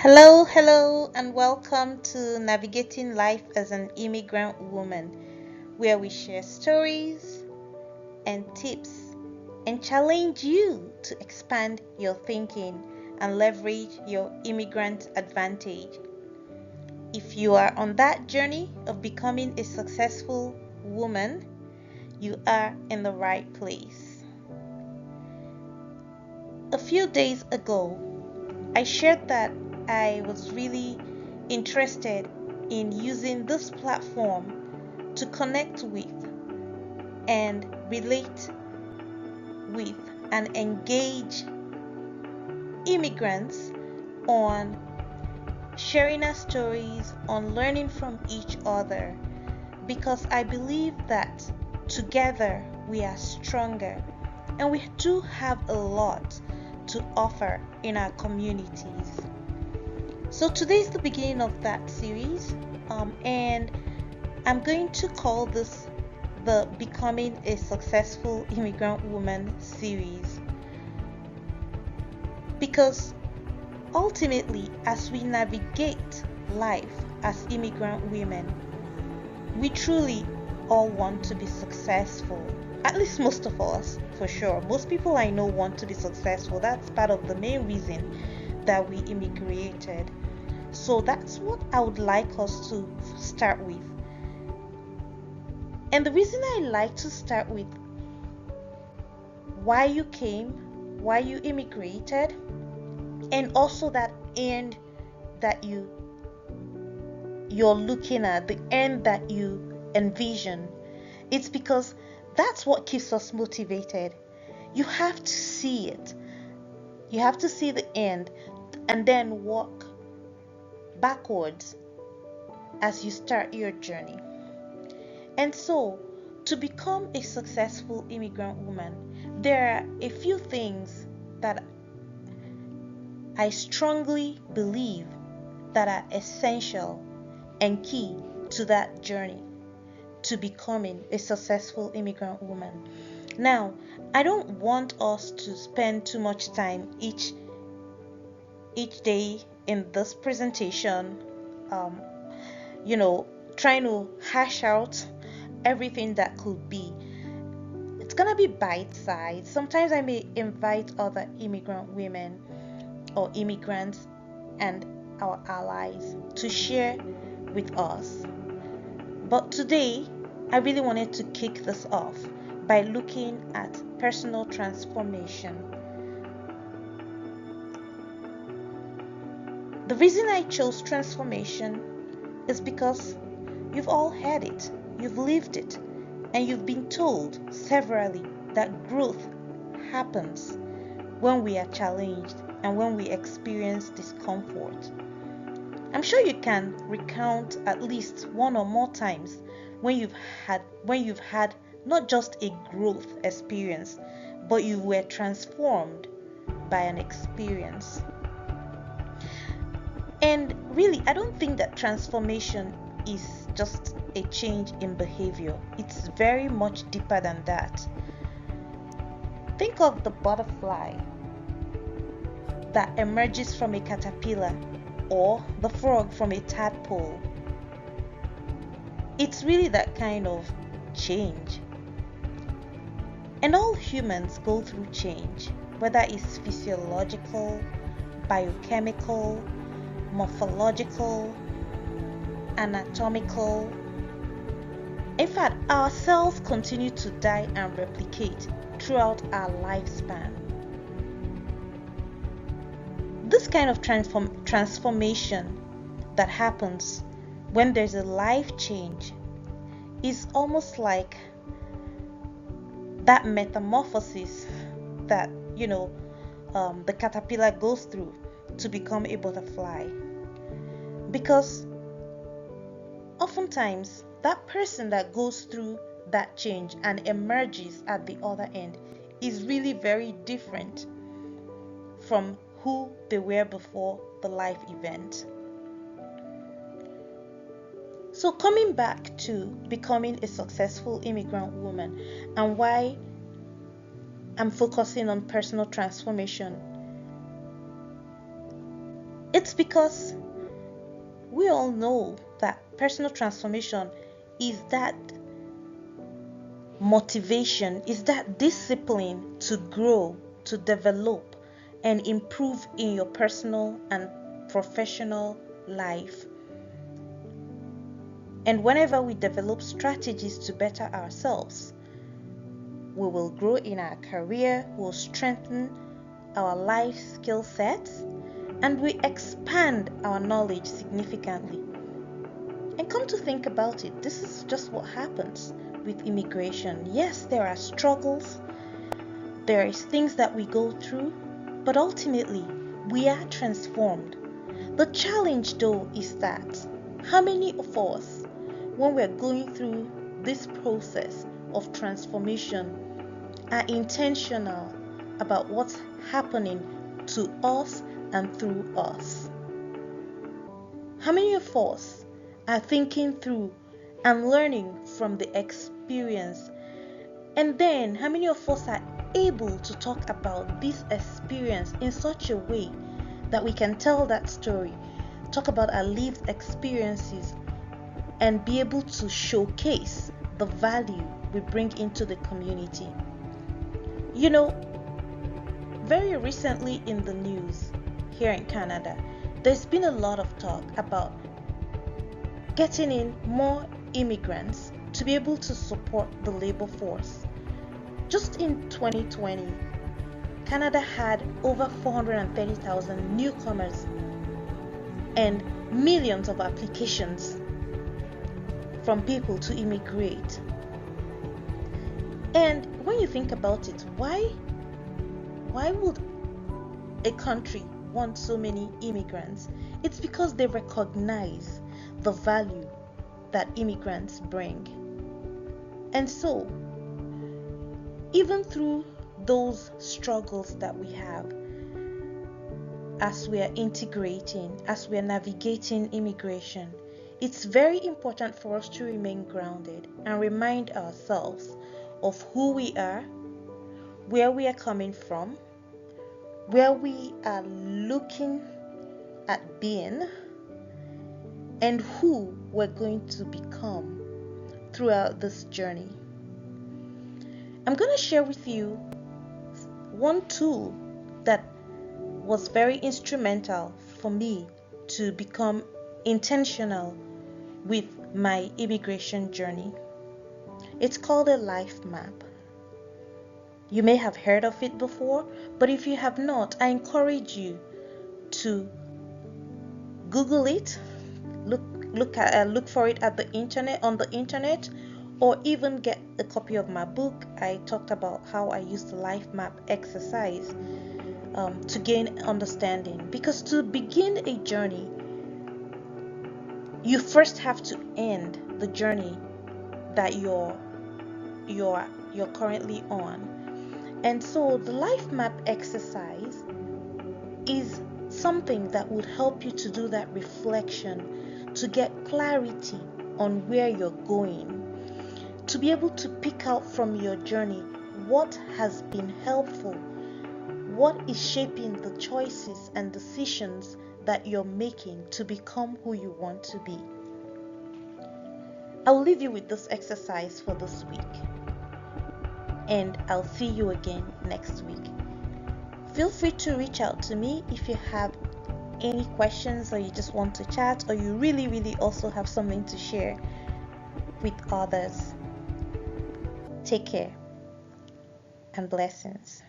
Hello, and welcome to Navigating Life as an Immigrant Woman, where we share stories and tips and challenge you to expand your thinking and leverage your immigrant advantage. If you are on that journey of becoming a successful woman, you are in the right place. A few days ago, I shared that I was really interested in using this platform to connect with and relate with and engage immigrants on sharing our stories, on learning from each other, because I believe that together we are stronger and we do have a lot to offer in our communities. So today is the beginning of that series, and I'm going to call this the Becoming a Successful Immigrant Woman series, because ultimately, as we navigate life as immigrant women, we truly all want to be successful. At least most of us, for sure. Most people I know want to be successful. That's part of the main reason that we immigrated. So that's what I would like us to start with. And the reason I like to start with why you came, why you immigrated, and also that end that you're looking at, the end that you envision. It's because that's what keeps us motivated. You have to see it. You have to see the end and then walk backwards as you start your journey. And so, to become a successful immigrant woman, there are a few things that I strongly believe that are essential and key to that journey to becoming a successful immigrant woman. Now, I don't want us to spend too much time each day in this presentation, um, trying to hash out everything that could be. It's gonna be bite-sized. Sometimes I may invite other immigrant women or immigrants and our allies to share with us. But today, I really wanted to kick this off by looking at personal transformation. The reason I chose transformation is because you've all had it, you've lived it, and you've been told severally that growth happens when we are challenged and when we experience discomfort. I'm sure you can recount at least one or more times when you've had not just a growth experience, but you were transformed by an experience. And really, I don't think that transformation is just a change in behavior. It's very much deeper than that. Think of the butterfly that emerges from a caterpillar or the frog from a tadpole. It's really that kind of change. And all humans go through change, whether it's physiological, biochemical, morphological, anatomical. In fact, our cells continue to die and replicate throughout our lifespan. This kind of transformation that happens when there's a life change is almost like that metamorphosis that the caterpillar goes through to become a butterfly. Because oftentimes that person that goes through that change and emerges at the other end is really very different from who they were before the life event. So coming back to becoming a successful immigrant woman and why I'm focusing on personal transformation. It's because we all know that personal transformation is that motivation, is that discipline to grow, to develop, and improve in your personal and professional life. And whenever we develop strategies to better ourselves, we will grow in our career, we'll strengthen our life skill sets, and we expand our knowledge significantly. And come to think about it, this is just what happens with immigration. Yes, there are struggles, there is things that we go through, but ultimately we are transformed. The challenge though is that how many of us, when we're going through this process of transformation, are intentional about what's happening to us and through us? How many of us are thinking through and learning from the experience? And then how many of us are able to talk about this experience in such a way that we can tell that story, talk about our lived experiences, and be able to showcase the value we bring into the community? You know, very recently in the news here in Canada, there's been a lot of talk about getting in more immigrants to be able to support the labor force. Just in 2020, Canada had over 430,000 newcomers and millions of applications from people to immigrate. And when you think about it, why would a country want so many immigrants? It's because they recognize the value that immigrants bring. And so, even through those struggles that we have, as we are integrating, as we are navigating immigration, it's very important for us to remain grounded and remind ourselves of who we are, where we are coming from, where we are looking at being, and who we're going to become throughout this journey. I'm going to share with you one tool that was very instrumental for me to become intentional with my immigration journey. It's called a life map. You may have heard of it before, but if you have not, I encourage you to Google it, look for it at the internet, on the internet, or even get a copy of my book. I talked about how I use the life map exercise to gain understanding. Because to begin a journey, you first have to end the journey that you're currently on. And so the life map exercise is something that would help you to do that reflection, to get clarity on where you're going, to be able to pick out from your journey what has been helpful, what is shaping the choices and decisions that you're making to become who you want to be. I'll leave you with this exercise for this week, and I'll see you again next week. Feel free to reach out to me if you have any questions, or you just want to chat, or you really also have something to share with others. Take care and blessings.